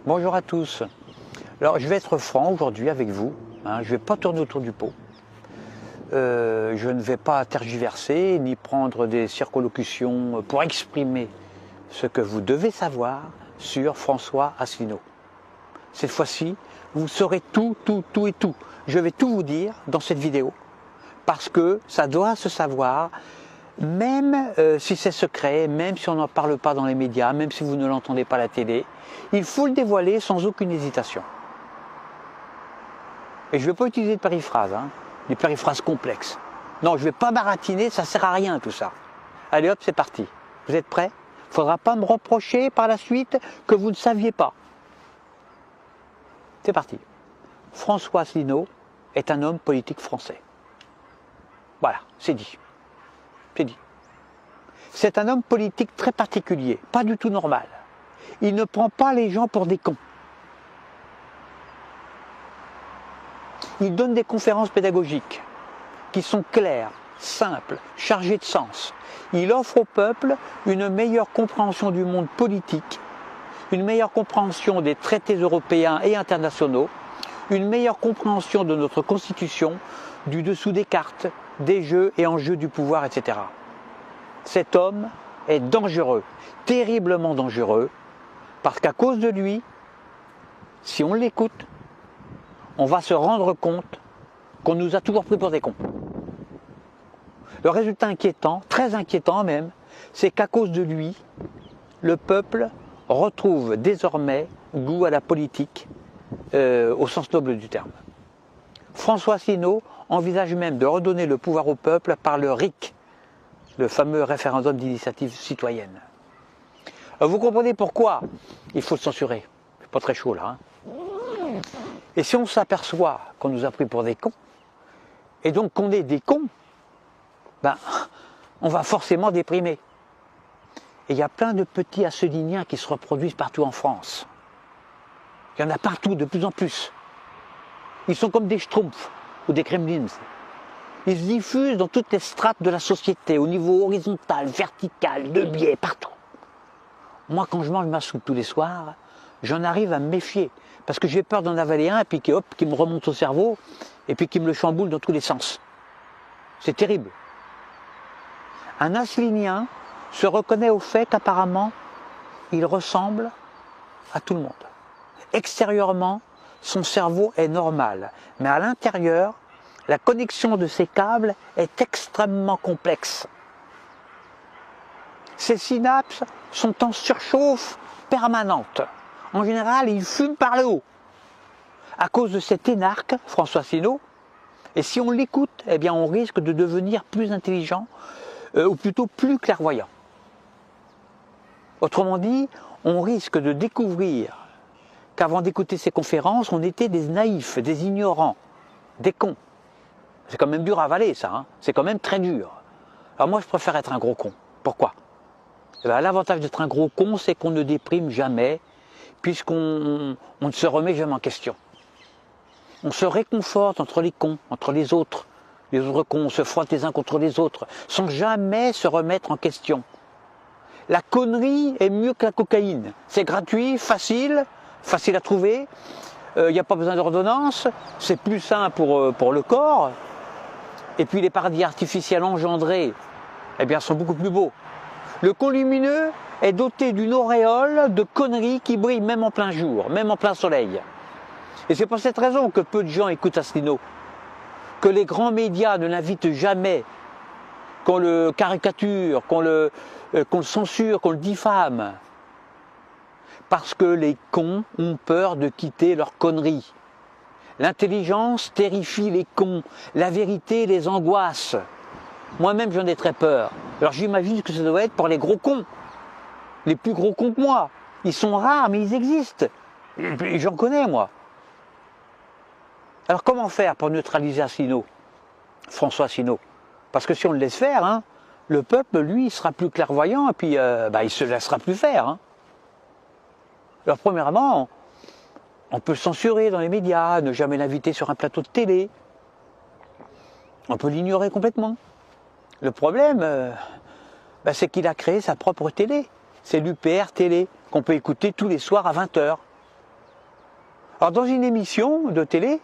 Bonjour à tous. Alors je vais être franc aujourd'hui avec vous, je ne vais pas tourner autour du pot. Je ne vais pas tergiverser ni prendre des circonlocutions pour exprimer ce que vous devez savoir sur François Asselineau. Cette fois-ci, vous saurez tout. Je vais tout vous dire dans cette vidéo parce que ça doit se savoir, même si c'est secret, même si on n'en parle pas dans les médias, même si vous ne l'entendez pas à la télé, il faut le dévoiler sans aucune hésitation. Et je ne vais pas utiliser de périphrases, des périphrases complexes. Non, je ne vais pas baratiner, ça ne sert à rien tout ça. Allez hop, c'est parti. Vous êtes prêts? Il ne faudra pas me reprocher par la suite que vous ne saviez pas. C'est parti. François Asselineau est un homme politique français. Voilà, c'est dit. C'est dit. C'est un homme politique très particulier, pas du tout normal. Il ne prend pas les gens pour des cons. Il donne des conférences pédagogiques qui sont claires, simples, chargées de sens. Il offre au peuple une meilleure compréhension du monde politique, une meilleure compréhension des traités européens et internationaux, une meilleure compréhension de notre Constitution, du dessous des cartes, des jeux et enjeux du pouvoir, etc. Cet homme est dangereux, terriblement dangereux, parce qu'à cause de lui, si on l'écoute, on va se rendre compte qu'on nous a toujours pris pour des cons. Le résultat inquiétant, très inquiétant même, c'est qu'à cause de lui, le peuple retrouve désormais goût à la politique au sens noble du terme. François Asselineau envisage même de redonner le pouvoir au peuple par le RIC, le fameux référendum d'initiative citoyenne. Alors vous comprenez pourquoi il faut le censurer. C'est pas très chaud là. Et si on s'aperçoit qu'on nous a pris pour des cons, et donc qu'on est des cons, on va forcément déprimer. Et il y a plein de petits asseliniens qui se reproduisent partout en France. Il y en a partout, de plus en plus. Ils sont comme des schtroumpfs ou des gremlins. Ils se diffusent dans toutes les strates de la société, au niveau horizontal, vertical, de biais, partout. Moi, quand je mange ma soupe tous les soirs, j'en arrive à me méfier. Parce que j'ai peur d'en avaler un, et puis qui me remonte au cerveau, et puis qui me le chamboule dans tous les sens. C'est terrible. Un asselinien se reconnaît au fait qu'apparemment, il ressemble à tout le monde. Extérieurement, son cerveau est normal, mais à l'intérieur, la connexion de ses câbles est extrêmement complexe. Ses synapses sont en surchauffe permanente. En général, il fume par le haut. À cause de cet énarque, François Asselineau, et si on l'écoute, eh bien on risque de devenir plus intelligent, ou plutôt plus clairvoyant. Autrement dit, on risque de découvrir qu'avant d'écouter ces conférences, on était des naïfs, des ignorants, des cons. C'est quand même dur à avaler ça, c'est quand même très dur. Alors moi je préfère être un gros con. Pourquoi? L'avantage d'être un gros con, c'est qu'on ne déprime jamais, puisqu'on ne se remet jamais en question. On se réconforte entre les cons, entre les autres cons, on se frotte les uns contre les autres, sans jamais se remettre en question. La connerie est mieux que la cocaïne. C'est gratuit, facile à trouver, il n'y a pas besoin d'ordonnance, c'est plus sain pour le corps, et puis les paradis artificiels engendrés, eh bien, sont beaucoup plus beaux. Le con lumineux est doté d'une auréole de conneries qui brille même en plein jour, même en plein soleil. Et c'est pour cette raison que peu de gens écoutent Asselineau, que les grands médias ne l'invitent jamais, qu'on le caricature, qu'on le censure, qu'on le diffame. Parce que les cons ont peur de quitter leurs conneries. L'intelligence terrifie les cons, la vérité les angoisse. Moi-même j'en ai très peur. Alors j'imagine que ça doit être pour les gros cons, les plus gros cons que moi. Ils sont rares mais ils existent. J'en connais moi. Alors comment faire pour neutraliser Asselineau, François Asselineau? Parce que si on le laisse faire, le peuple, lui, il sera plus clairvoyant et puis il se laissera plus faire. Alors premièrement, on peut le censurer dans les médias, ne jamais l'inviter sur un plateau de télé. On peut l'ignorer complètement. Le problème, c'est qu'il a créé sa propre télé. C'est l'UPR Télé, qu'on peut écouter tous les soirs à 20 h. Alors dans une émission de télé,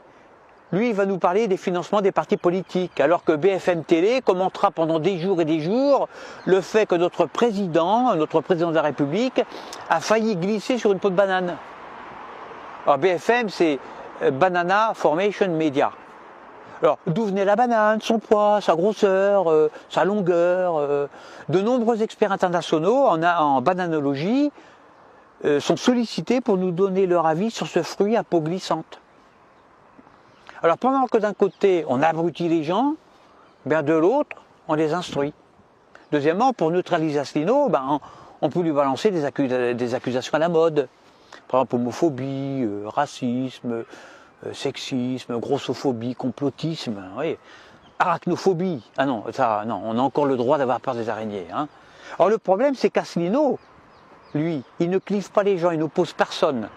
lui il va nous parler des financements des partis politiques, alors que BFM Télé commentera pendant des jours et des jours le fait que notre président de la République, a failli glisser sur une peau de banane. Alors BFM c'est Banana Formation Media. Alors, d'où venait la banane, son poids, sa grosseur, sa longueur. De nombreux experts internationaux en bananologie sont sollicités pour nous donner leur avis sur ce fruit à peau glissante. Alors, pendant que d'un côté, on abrutit les gens, ben de l'autre, on les instruit. Deuxièmement, pour neutraliser Asselineau, ben, on peut lui balancer des accusations à la mode. Par exemple, homophobie, racisme, sexisme, grossophobie, complotisme, oui. Arachnophobie. Ah non, ça, non, on a encore le droit d'avoir peur des araignées. Hein. Alors le problème, c'est qu'Asselineau, lui, il ne clive pas les gens, il n'oppose personne.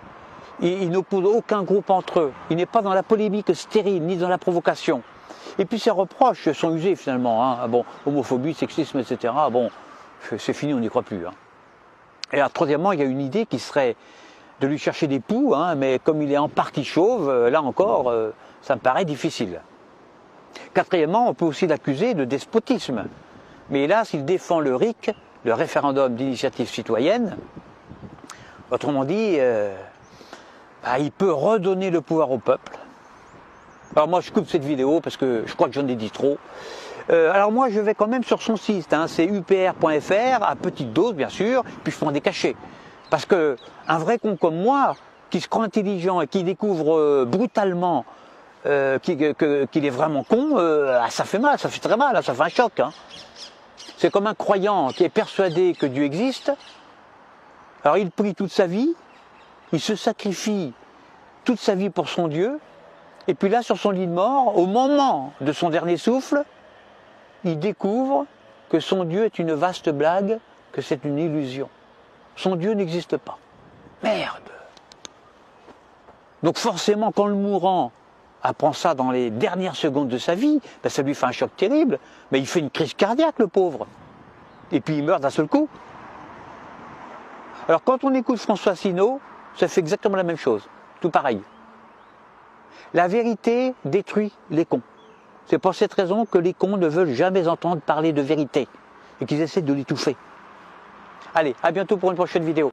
Il n'oppose aucun groupe entre eux. Il n'est pas dans la polémique stérile, ni dans la provocation. Et puis ses reproches sont usés finalement. Hein. Bon, homophobie, sexisme, etc. Bon, c'est fini, on n'y croit plus. Hein. Et alors, troisièmement, il y a une idée qui serait de lui chercher des poux, hein, mais comme il est en partie chauve, là encore, ça me paraît difficile. Quatrièmement, on peut aussi l'accuser de despotisme. Mais hélas, il défend le RIC, le référendum d'initiative citoyenne. Autrement dit, il peut redonner le pouvoir au peuple. Alors moi, je coupe cette vidéo parce que je crois que j'en ai dit trop. Alors moi, je vais quand même sur son site, hein, c'est upr.fr, à petite dose bien sûr, puis je prends des cachets. Parce que un vrai con comme moi, qui se croit intelligent et qui découvre brutalement qu'il est vraiment con, ça fait mal, ça fait très mal, ça fait un choc. Hein. C'est comme un croyant qui est persuadé que Dieu existe. Alors il prie toute sa vie, il se sacrifie toute sa vie pour son Dieu, et puis là sur son lit de mort, au moment de son dernier souffle, il découvre que son Dieu est une vaste blague, que c'est une illusion. Son Dieu n'existe pas. Merde! Donc forcément, quand le mourant apprend ça dans les dernières secondes de sa vie, ben ça lui fait un choc terrible, mais il fait une crise cardiaque, le pauvre. Et puis il meurt d'un seul coup. Alors quand on écoute François Asselineau, ça fait exactement la même chose, tout pareil. La vérité détruit les cons. C'est pour cette raison que les cons ne veulent jamais entendre parler de vérité et qu'ils essaient de l'étouffer. Allez, à bientôt pour une prochaine vidéo.